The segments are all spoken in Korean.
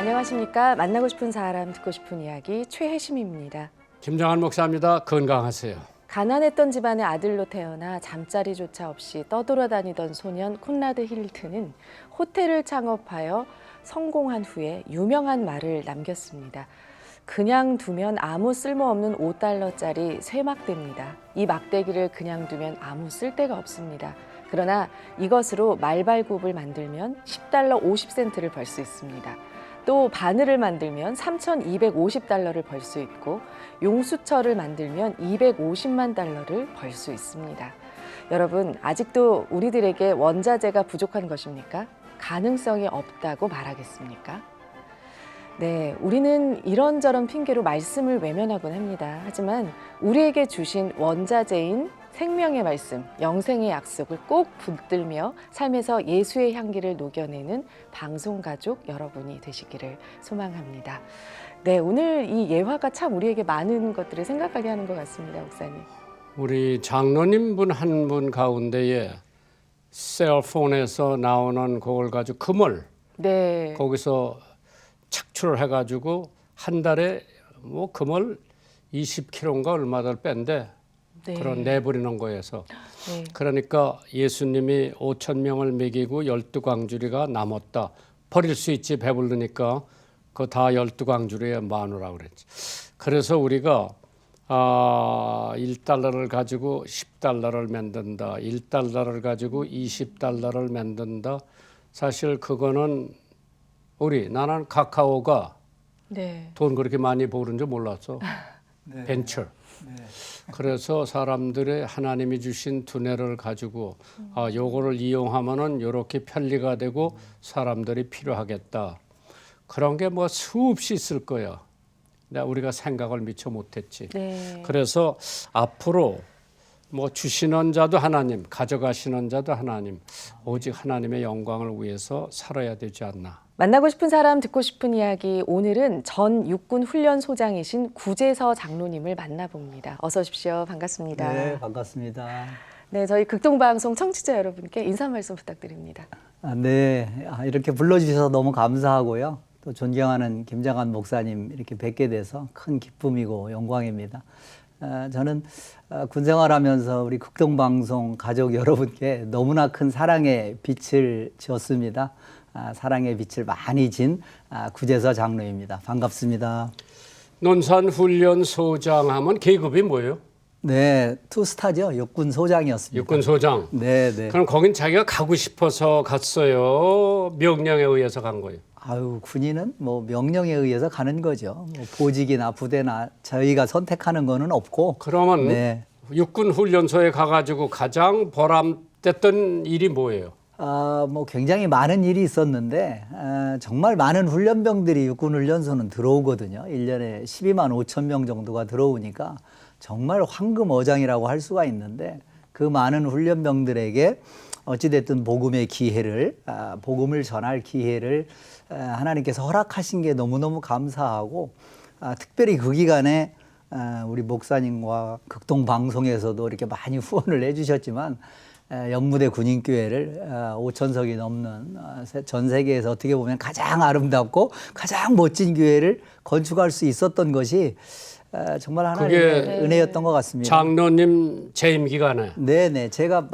안녕하십니까. 만나고 싶은 사람, 듣고 싶은 이야기 최혜심입니다. 김정한 목사입니다. 건강하세요. 가난했던 집안의 아들로 태어나 잠자리조차 없이 떠돌아다니던 소년 콘라드 힐튼은 호텔을 창업하여 성공한 후에 유명한 말을 남겼습니다. 그냥 두면 아무 쓸모없는 5달러짜리 쇠막대입니다. 이 막대기를 그냥 두면 아무 쓸데가 없습니다. 그러나 이것으로 말발굽을 만들면 10달러 50센트를 벌 수 있습니다. 또 바늘을 만들면 3,250달러를 벌 수 있고 용수철을 만들면 250만 달러를 벌 수 있습니다. 여러분, 아직도 우리들에게 원자재가 부족한 것입니까? 가능성이 없다고 말하겠습니까? 네, 우리는 이런저런 핑계로 말씀을 외면하곤 합니다. 하지만 우리에게 주신 원자재인 생명의 말씀, 영생의 약속을 꼭 붙들며 삶에서 예수의 향기를 녹여내는 방송가족 여러분이 되시기를 소망합니다. 네, 오늘 이 예화가 참 우리에게 많은 것들을 생각하게 하는 것 같습니다, 목사님. 우리 장로님 분 한 분 가운데에 셀폰에서 나오는 그걸 가지고 금을 네, 거기서 착출을 해가지고 한 달에 뭐 금을 20kg인가 얼마를 뺀대. 네. 그런 내버리는 거에서. 네. 그러니까 예수님이 5천 명을 먹이고 12광주리가 남았다. 버릴 수 있지 배부르니까 그거 다 12광주리에 마누라고 그랬지. 그래서 우리가 1달러를 가지고 10달러를 만든다. 1달러를 가지고 20달러를 만든다. 사실 그거는 나는 카카오가 네. 돈 그렇게 많이 버는 줄 몰랐어. 네. 벤처. 네. 그래서 사람들의 하나님이 주신 두뇌를 가지고 요거를 이용하면은 요렇게 편리가 되고 사람들이 필요하겠다. 그런 게 뭐 수없이 있을 거야. 근데 우리가 생각을 미처 못했지. 네. 그래서 앞으로 뭐 주시는 자도 하나님, 가져가시는 자도 하나님, 오직 하나님의 영광을 위해서 살아야 되지 않나. 만나고 싶은 사람, 듣고 싶은 이야기. 오늘은 전 육군 훈련 소장이신 구재서 장로님을 만나봅니다. 어서 오십시오. 반갑습니다. 네, 반갑습니다. 네, 저희 극동방송 청취자 여러분께 인사 말씀 부탁드립니다. 네, 이렇게 불러주셔서 너무 감사하고요. 또 존경하는 김정한 목사님 이렇게 뵙게 돼서 큰 기쁨이고 영광입니다. 저는 군 생활하면서 우리 극동방송 가족 여러분께 너무나 큰 사랑의 빛을 지었습니다. 사랑의 빛을 많이 진 구재서 장로입니다. 반갑습니다. 논산훈련소장 하면 계급이 뭐예요? 네, 투스타죠. 육군 소장이었습니다. 육군소장. 네, 네. 그럼 거긴 자기가 가고 싶어서 갔어요? 명령에 의해서 간 거예요? 아유, 군인은 뭐 명령에 의해서 가는 거죠. 뭐 보직이나 부대나 저희가 선택하는 거는 없고. 그러면 네. 육군훈련소에 가가지고 가장 보람됐던 일이 뭐예요? 뭐 굉장히 많은 일이 있었는데 정말 많은 훈련병들이 육군훈련소는 들어오거든요. 1년에 12만 5천 명 정도가 들어오니까 정말 황금어장이라고 할 수가 있는데 그 많은 훈련병들에게 어찌됐든 복음의 기회를, 복음을 전할 기회를 하나님께서 허락하신 게 너무너무 감사하고 특별히 그 기간에 우리 목사님과 극동방송에서도 이렇게 많이 후원을 해주셨지만 영무대 군인교회를 5천석이 넘는 전 세계에서 어떻게 보면 가장 아름답고 가장 멋진 교회를 건축할 수 있었던 것이 정말 하나님의 은혜였던 것 같습니다. 장로님 재임 기간에. 네네. 제가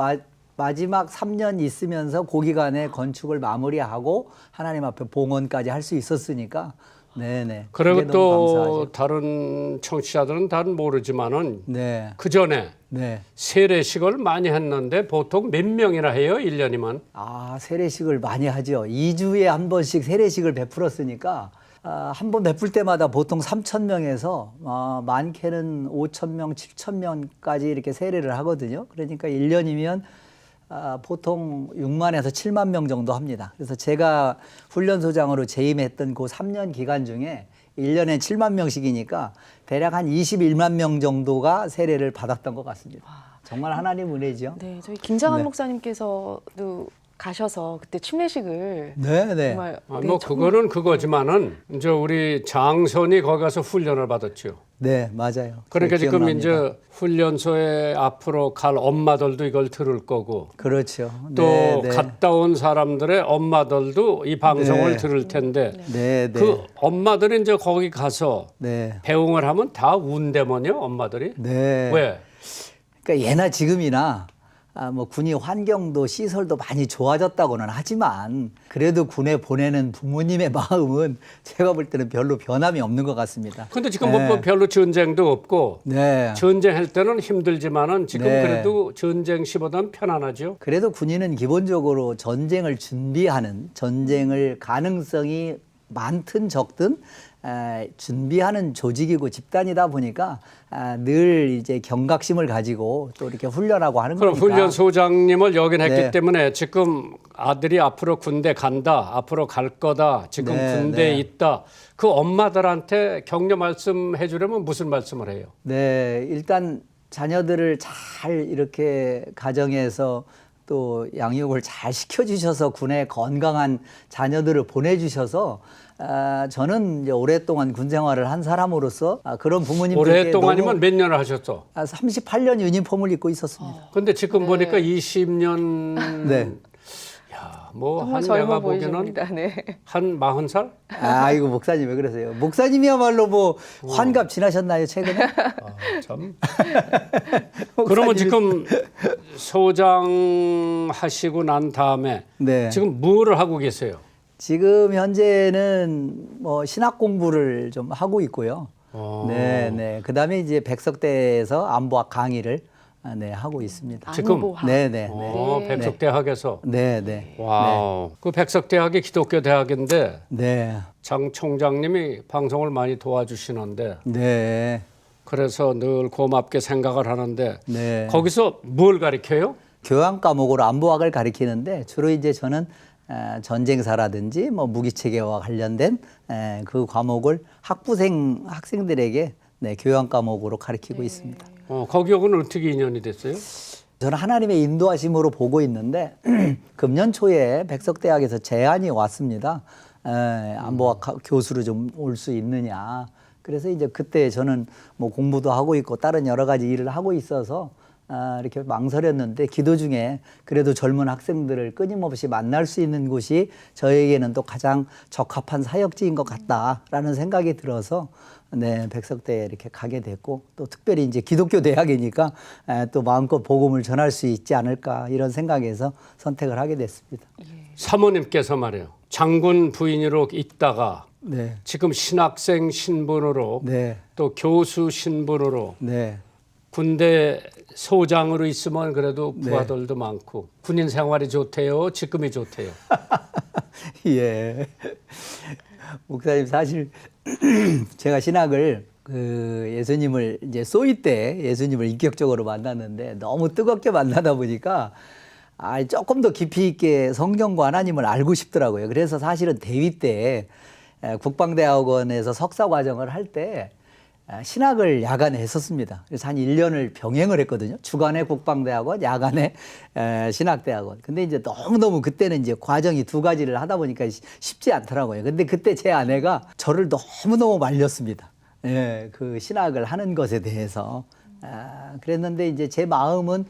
마지막 3년 있으면서 그 기간에 건축을 마무리하고 하나님 앞에 봉헌까지 할 수 있었으니까 네네. 그리고 그게 너무 또 감사하죠. 다른 청취자들은 다 모르지만은 네. 그 전에 네. 세례식을 많이 했는데 보통 몇 명이나 해요? 1년이면? 세례식을 많이 하죠. 2주에 한 번씩 세례식을 베풀었으니까 한 번 베풀 때마다 보통 3,000명에서 많게는 5,000명, 7,000명까지 이렇게 세례를 하거든요. 그러니까 1년이면 보통 6만에서 7만 명 정도 합니다. 그래서 제가 훈련소장으로 재임했던 그 3년 기간 중에 1년에 7만 명씩이니까 대략 한 21만 명 정도가 세례를 받았던 것 같습니다. 정말 하나님 은혜죠. 네, 저희 김장한 네. 목사님께서도 가셔서 그때 침례식을 네, 네. 정말 아, 네, 뭐 정말 그거는 그거지만은 이제 우리 장선이 거기 가서 훈련을 받았죠. 네, 맞아요. 그러니까 네, 지금 기억납니다. 이제 훈련소에 앞으로 갈 엄마들도 이걸 들을 거고 그렇죠. 또 네, 네. 갔다 온 사람들의 엄마들도 이 방송을 네. 들을 텐데 네, 네. 그 엄마들이 이제 거기 가서 네. 배웅을 하면 다 운대머니요, 엄마들이. 네. 왜? 그러니까 예나 지금이나 뭐 군이 환경도 시설도 많이 좋아졌다고는 하지만 그래도 군에 보내는 부모님의 마음은 제가 볼 때는 별로 변함이 없는 것 같습니다. 근데 지금 뭐 별로 전쟁도 없고 네. 전쟁할 때는 힘들지만은 지금 네. 그래도 전쟁 시보다는 편안하죠. 그래도 군인은 기본적으로 전쟁을 준비하는 전쟁을 가능성이 많든 적든 준비하는 조직이고 집단이다 보니까 늘 이제 경각심을 가지고 또 이렇게 훈련하고 하는 그럼 거니까. 훈련소장님을 역인했기 네. 때문에 지금 아들이 앞으로 군대 간다, 앞으로 갈 거다, 지금 네, 군대에 네. 있다. 그 엄마들한테 격려 말씀해 주려면 무슨 말씀을 해요? 네, 일단 자녀들을 잘 이렇게 가정에서 또 양육을 잘 시켜주셔서 군에 건강한 자녀들을 보내주셔서 저는 이제 오랫동안 군 생활을 한 사람으로서 그런 부모님들께 오랫동안이면 몇 년을 하셨어? 38년 유니폼을 입고 있었습니다. 근데 지금 보니까 20년 네. 야, 뭐 정말 한 젊어 내가 보기에는 보이십니다. 네. 한 40살? 아이고 목사님 왜 그러세요? 목사님이야말로 뭐 환갑 지나셨나요 최근에? 아, 참. 그러면 지금 소장 하시고 난 다음에 네. 지금 뭐를 하고 계세요? 지금 현재는 뭐 신학 공부를 좀 하고 있고요. 어. 네, 네. 그다음에 이제 백석대에서 안보학 강의를 네, 하고 있습니다. 지금? 안보학. 네, 네, 네. 어, 백석대학에서. 네, 네. 와우. 그 백석대학이 기독교 대학인데 네. 장 총장님이 방송을 많이 도와주시는데 네. 그래서 늘 고맙게 생각을 하는데 네. 거기서 뭘 가르쳐요? 교양 과목으로 안보학을 가리키는데 주로 이제 저는 전쟁사라든지 뭐 무기체계와 관련된 그 과목을 학생들에게 네, 교양 과목으로 가르치고 있습니다. 거기하고는 어떻게 인연이 됐어요? 저는 하나님의 인도하심으로 보고 있는데 금년 초에 백석대학에서 제안이 왔습니다. 안보학 교수로 좀 올 수 있느냐. 그래서 이제 그때 저는 뭐 공부도 하고 있고 다른 여러 가지 일을 하고 있어서 이렇게 망설였는데 기도 중에 그래도 젊은 학생들을 끊임없이 만날 수 있는 곳이 저에게는 또 가장 적합한 사역지인 것 같다라는 생각이 들어서 네, 백석대에 이렇게 가게 됐고 또 특별히 이제 기독교 대학이니까 또 마음껏 복음을 전할 수 있지 않을까 이런 생각에서 선택을 하게 됐습니다. 사모님께서 말이에요. 장군 부인으로 있다가 네, 지금 신학생 신분으로 네, 또 교수 신분으로 네. 군대 소장으로 있으면 그래도 부하들도 많고 군인 생활이 좋대요. 직급이 좋대요. 예. 목사님 사실 제가 신학을 예수님을 이제 소위 때 예수님을 인격적으로 만났는데 너무 뜨겁게 만나다 보니까 조금 더 깊이 있게 성경과 하나님을 알고 싶더라고요. 그래서 사실은 대위 때 국방대학원에서 석사 과정을 할 때 신학을 야간에 했었습니다. 그래서 한 1년을 병행을 했거든요. 주간에 국방대학원, 야간에 신학대학원. 근데 이제 너무너무 그때는 이제 과정이 두 가지를 하다 보니까 쉽지 않더라고요. 근데 그때 제 아내가 저를 너무너무 말렸습니다. 예, 그 신학을 하는 것에 대해서. 그랬는데 이제 제 마음은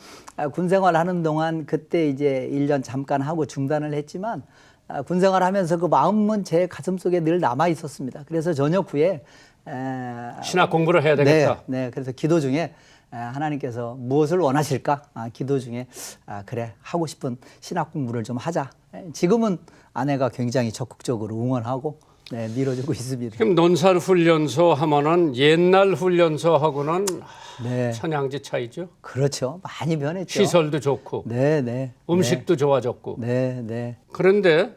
군 생활 하는 동안 그때 이제 1년 잠깐 하고 중단을 했지만 군 생활 하면서 그 마음은 제 가슴 속에 늘 남아 있었습니다. 그래서 저녁 후에 신학 공부를 해야 되겠다. 네, 네. 그래서 기도 중에 하나님께서 무엇을 원하실까? 기도 중에 그래 하고 싶은 신학 공부를 좀 하자. 지금은 아내가 굉장히 적극적으로 응원하고 네, 밀어주고 있습니다. 지금 논산훈련소 하면은 옛날 훈련소하고는 네, 천양지 차이죠. 그렇죠. 많이 변했죠. 시설도 좋고 네, 네. 음식도 좋아졌고. 네, 네. 그런데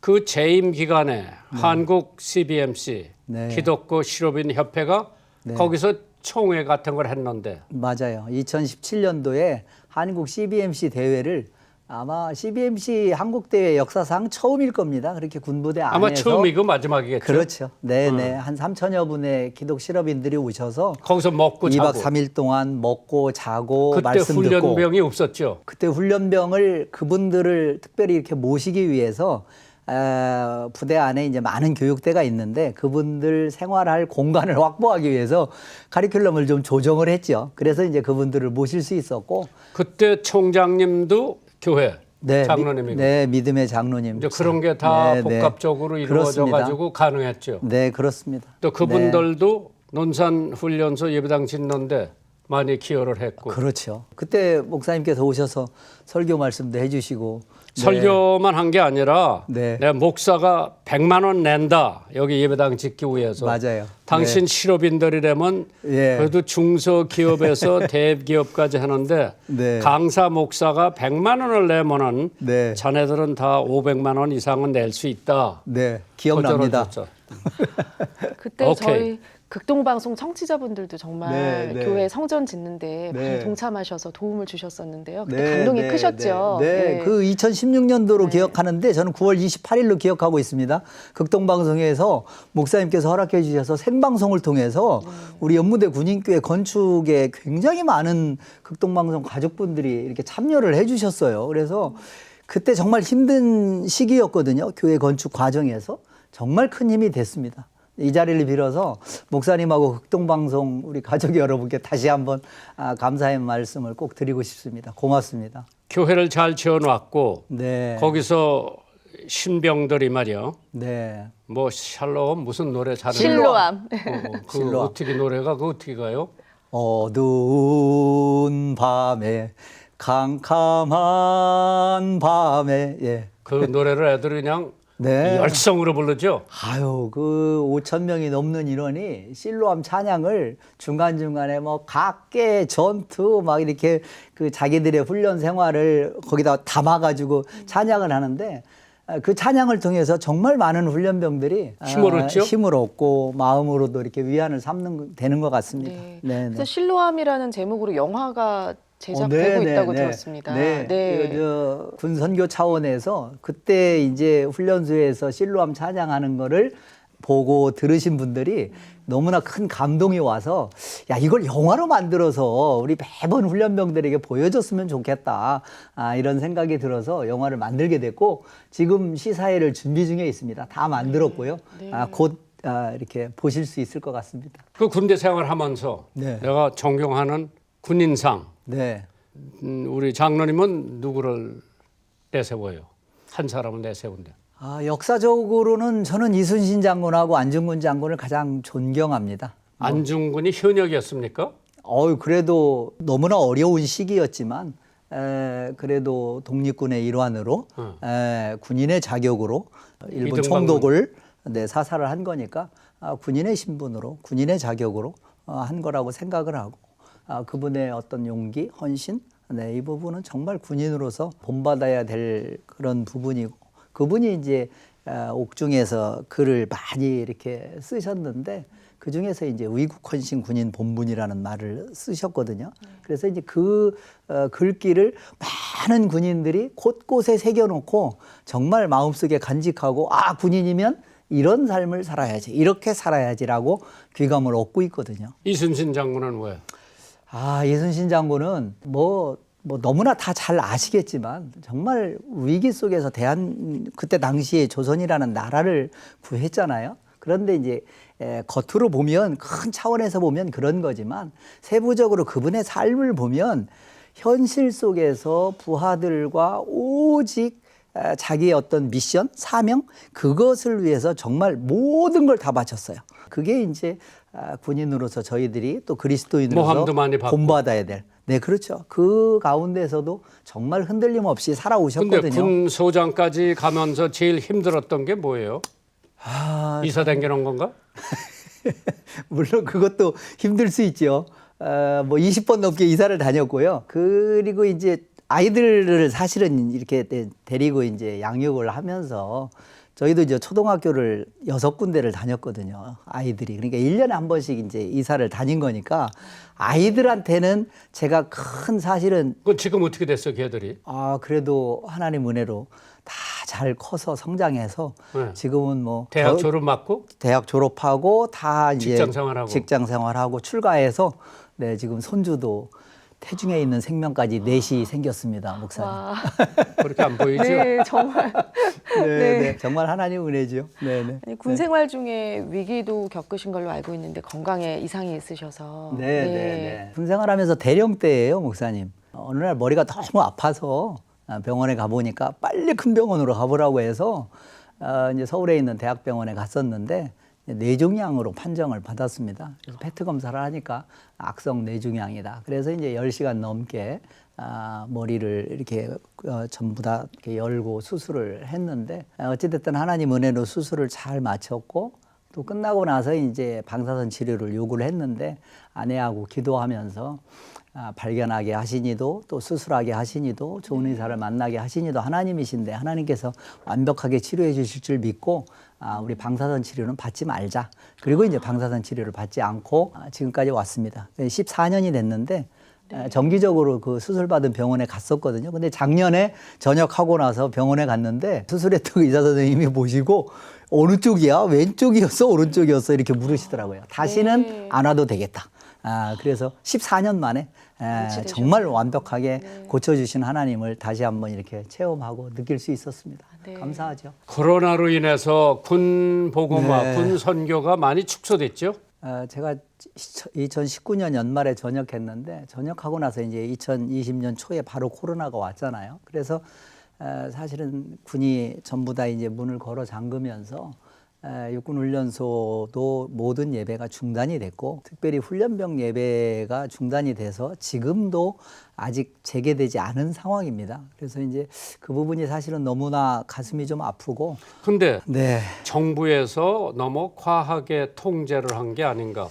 그 재임 기간에 한국 CBMC 네. 기독교 실업인 협회가 거기서 총회 같은 걸 했는데 맞아요. 2017년도에 한국 CBMC 대회를 아마 CBMC 한국대회 역사상 처음일 겁니다. 그렇게 군부대 안에서. 아마 처음이고 마지막이겠죠. 그렇죠. 네네. 한 3천여 분의 기독 실업인들이 오셔서 거기서 먹고 2박 자고. 3일 동안 먹고 자고 그때 말씀 듣고. 훈련병이 없었죠. 그때 훈련병을 그분들을 특별히 이렇게 모시기 위해서 부대 안에 이제 많은 교육대가 있는데 그분들 생활할 공간을 확보하기 위해서 카리큘럼을 좀 조정을 했죠. 그래서 이제 그분들을 모실 수 있었고. 그때 총장님도 교회 네, 장로님이고. 네, 믿음의 장로님. 이제 그런 게 다 네, 네. 복합적으로 이루어져 그렇습니다. 가지고 가능했죠. 네, 그렇습니다. 또 그분들도 논산훈련소 예배당 짓는데 많이 기여를 했고. 그렇죠. 그때 목사님께서 오셔서 설교 말씀도 해주시고. 네. 설교만 한 게 아니라 네. 내 목사가 100만 원 낸다. 여기 예배당 짓기 위해서. 맞아요. 당신 실업인들이라면 예. 그래도 중소기업에서 대기업까지 하는데 네. 강사 목사가 100만 원을 내면은 네. 자네들은 다 500만 원 이상은 낼 수 있다. 네, 기억납니다. 거절을 그때 오케이. 저희 극동방송 청취자분들도 정말 네, 네. 교회 성전 짓는데 네. 많이 동참하셔서 도움을 주셨었는데요. 그때 감동이 크셨죠. 네. 그 2016년도로 기억하는데 저는 9월 28일로 기억하고 있습니다. 극동방송에서 목사님께서 허락해 주셔서 생방송을 통해서 우리 연무대 군인교회 건축에 굉장히 많은 극동방송 가족분들이 이렇게 참여를 해 주셨어요. 그래서 그때 정말 힘든 시기였거든요. 교회 건축 과정에서. 정말 큰 힘이 됐습니다. 이 자리를 빌어서 목사님하고 극동방송 우리 가족 여러분께 다시 한번 감사의 말씀을 꼭 드리고 싶습니다. 고맙습니다. 교회를 잘 지어놨고 네. 거기서 신병들이 말이요. 네. 뭐 샬롬 무슨 노래 잘해? 실로암. 그 실로암. 어떻게 노래가 그 어떻게 가요? 어두운 밤에 캄캄한 밤에 예. 그 노래를 애들이 그냥 네. 열성으로 부르죠. 아유, 그 5천 명이 넘는 인원이 실로암 찬양을 중간중간에 뭐 각계 전투 막 이렇게 그 자기들의 훈련 생활을 거기다 담아가지고 찬양을 하는데 그 찬양을 통해서 정말 많은 훈련병들이 힘을 얻죠? 힘을 얻고 마음으로도 이렇게 위안을 삼는 되는 것 같습니다. 네. 네, 그래서 실로암이라는 제목으로 영화가 제작되고 있다고 들었습니다. 네. 네. 군 선교 차원에서 그때 이제 훈련소에서 실로암 찬양하는 거를 보고 들으신 분들이 너무나 큰 감동이 와서 야 이걸 영화로 만들어서 우리 매번 훈련병들에게 보여줬으면 좋겠다 이런 생각이 들어서 영화를 만들게 됐고 지금 시사회를 준비 중에 있습니다. 다 만들었고요. 네. 곧 이렇게 보실 수 있을 것 같습니다. 그 군대 생활하면서 네. 내가 존경하는 군인상 네. 우리 장로님은 누구를 내세워요? 한 사람을 내세운대. 역사적으로는 저는 이순신 장군하고 안중근 장군을 가장 존경합니다. 안중근이 현역이었습니까? 그래도 너무나 어려운 시기였지만 그래도 독립군의 일환으로 군인의 자격으로 일본 이등병 총독을 사살을 한 거니까 군인의 신분으로 군인의 자격으로 한 거라고 생각을 하고 그분의 어떤 용기, 헌신 이 부분은 정말 군인으로서 본받아야 될 그런 부분이고 그분이 이제 옥중에서 글을 많이 이렇게 쓰셨는데 그 중에서 이제 위국헌신 군인 본분이라는 말을 쓰셨거든요. 그래서 이제 그 글귀를 많은 군인들이 곳곳에 새겨놓고 정말 마음속에 간직하고 군인이면 이런 삶을 살아야지, 이렇게 살아야지라고 귀감을 얻고 있거든요. 이순신 장군은 왜? 이순신 장군은 뭐 너무나 다 잘 아시겠지만 정말 위기 속에서 그때 당시에 조선이라는 나라를 구했잖아요. 그런데 이제 겉으로 보면 큰 차원에서 보면 그런 거지만 세부적으로 그분의 삶을 보면 현실 속에서 부하들과 오직 자기의 어떤 미션, 사명 그것을 위해서 정말 모든 걸 다 바쳤어요. 그게 이제 군인으로서 저희들이 또 그리스도인으로서 모함도 많이 받고. 본받아야 될. 네, 그렇죠. 그 가운데서도 정말 흔들림 없이 살아오셨거든요. 근데 군 소장까지 가면서 제일 힘들었던 게 뭐예요? 이사 댕기는 건가? 물론 그것도 힘들 수 있죠. 뭐 20번 넘게 이사를 다녔고요. 그리고 이제 아이들을 사실은 이렇게 데리고 이제 양육을 하면서 저희도 이제 초등학교를 6군데를 다녔거든요. 아이들이. 그러니까 1년에 한 번씩 이제 이사를 다닌 거니까 아이들한테는 제가 큰 사실은 그 지금 어떻게 됐어, 걔들이? 그래도 하나님 은혜로 다 잘 커서 성장해서 네. 지금은 뭐 대학 졸업 맞고 대학 졸업하고 다 이제 직장 생활하고 출가해서 네, 지금 손주도 태중에 있는 생명까지 넷이 생겼습니다, 목사님. 와, 그렇게 안 보이죠? 네, 정말. 네, 네. 네, 정말 하나님 은혜죠. 네, 네. 아니, 군 생활 중에 위기도 겪으신 걸로 알고 있는데 건강에 이상이 있으셔서. 네, 네, 네. 군 생활하면서 대령 때예요, 목사님. 어느 날 머리가 너무 아파서 병원에 가보니까 빨리 큰 병원으로 가보라고 해서 이제 서울에 있는 대학병원에 갔었는데 뇌종양으로 판정을 받았습니다. 그래서 페트 검사를 하니까 악성 뇌종양이다. 그래서 이제 10시간 넘게 머리를 이렇게 전부 다 이렇게 열고 수술을 했는데 어찌됐든 하나님 은혜로 수술을 잘 마쳤고 또 끝나고 나서 이제 방사선 치료를 요구를 했는데 아내하고 기도하면서 발견하게 하시니도 또 수술하게 하시니도 좋은 의사를 만나게 하시니도 하나님이신데 하나님께서 완벽하게 치료해 주실 줄 믿고 우리 방사선 치료는 받지 말자. 그리고 이제 방사선 치료를 받지 않고 지금까지 왔습니다. 14년이 됐는데 정기적으로 그 수술받은 병원에 갔었거든요. 근데 작년에 전역하고 나서 병원에 갔는데 수술했던 의사 선생님이 보시고 어느 쪽이야? 왼쪽이었어? 오른쪽이었어? 이렇게 물으시더라고요. 다시는 안 와도 되겠다. 그래서 14년 만에 정말 완벽하게 고쳐주신 하나님을 다시 한번 이렇게 체험하고 느낄 수 있었습니다. 네. 감사하죠. 코로나로 인해서 군 복음화, 네. 군 선교가 많이 축소됐죠? 제가 2019년 연말에 전역했는데 전역하고 나서 이제 2020년 초에 바로 코로나가 왔잖아요. 그래서 사실은 군이 전부 다 이제 문을 걸어 잠그면서 육군훈련소도 모든 예배가 중단이 됐고 특별히 훈련병 예배가 중단이 돼서 지금도 아직 재개되지 않은 상황입니다. 그래서 이제 그 부분이 사실은 너무나 가슴이 좀 아프고. 근데 네. 정부에서 너무 과하게 통제를 한 게 아닌가?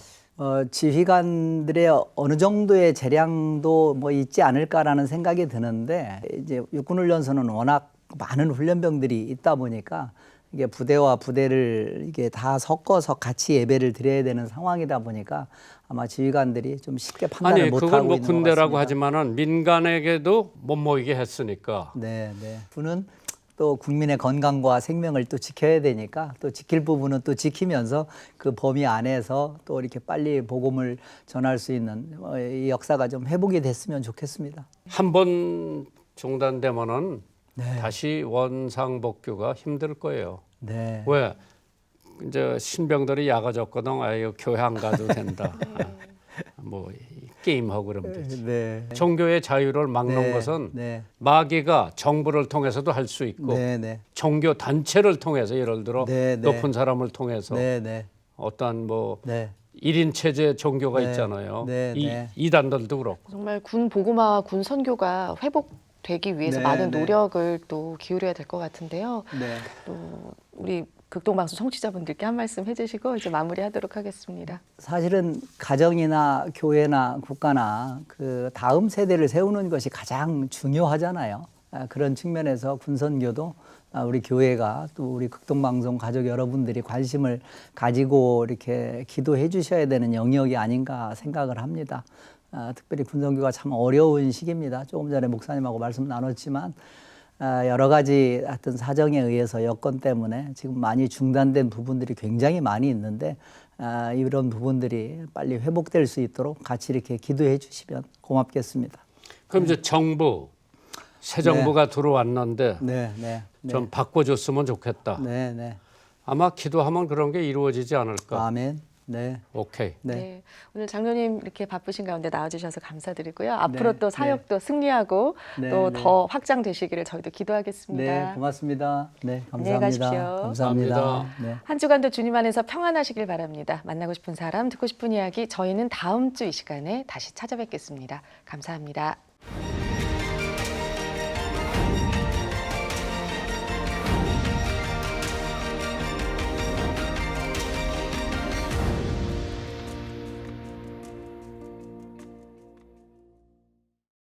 지휘관들의 어느 정도의 재량도 뭐 있지 않을까라는 생각이 드는데 이제 육군훈련소는 워낙 많은 훈련병들이 있다 보니까 이게 부대와 부대를 이게 다 섞어서 같이 예배를 드려야 되는 상황이다 보니까 아마 지휘관들이 좀 쉽게 판단을 못 하고 그건 뭐 있는 것 군대라고 같습니다. 하지만은 민간에게도 못 모이게 했으니까. 네, 네. 군은 또 국민의 건강과 생명을 또 지켜야 되니까 또 지킬 부분은 또 지키면서 그 범위 안에서 또 이렇게 빨리 복음을 전할 수 있는 이 역사가 좀 회복이 됐으면 좋겠습니다. 한 번 중단되면은 네. 다시 원상복귀가 힘들 거예요. 네. 왜? 이제 신병들이 야가졌거든. 아유 교회 안 가도 된다. 뭐 게임하고 그러면 되지. 네. 종교의 자유를 막는 네. 것은 네. 마귀가 정부를 통해서도 할 수 있고 네, 네. 종교 단체를 통해서 예를 들어 네, 네. 높은 사람을 통해서 네, 네. 어떤 뭐 네. 1인 체제 종교가 네. 있잖아요. 네, 네. 이단들도 그렇고. 정말 군 복음화와 군 선교가 회복되기 위해서 네, 많은 네. 노력을 또 기울여야 될 것 같은데요. 네. 또 우리 극동방송 청취자분들께 한 말씀 해주시고 이제 마무리하도록 하겠습니다. 사실은 가정이나 교회나 국가나 그 다음 세대를 세우는 것이 가장 중요하잖아요. 그런 측면에서 군선교도 우리 교회가 또 우리 극동방송 가족 여러분들이 관심을 가지고 이렇게 기도해 주셔야 되는 영역이 아닌가 생각을 합니다. 특별히 군선교가 참 어려운 시기입니다. 조금 전에 목사님하고 말씀 나눴지만 여러 가지 어떤 사정에 의해서 여건 때문에 지금 많이 중단된 부분들이 굉장히 많이 있는데 이런 부분들이 빨리 회복될 수 있도록 같이 이렇게 기도해 주시면 고맙겠습니다. 그럼 이제 정부, 새 정부가 들어왔는데 네, 네, 네. 좀 바꿔줬으면 좋겠다. 네, 네. 아마 기도하면 그런 게 이루어지지 않을까. 아멘. 네. 오케이. 네. 네. 오늘 장로님 이렇게 바쁘신 가운데 나와주셔서 감사드리고요. 앞으로 네, 또 사역도 승리하고 네, 또 네. 더 확장되시기를 저희도 기도하겠습니다. 네, 고맙습니다. 네, 안녕히 감사합니다. 가십시오. 감사합니다. 감사합니다. 네. 한 주간도 주님 안에서 평안하시길 바랍니다. 만나고 싶은 사람, 듣고 싶은 이야기 저희는 다음 주 이 시간에 다시 찾아뵙겠습니다. 감사합니다.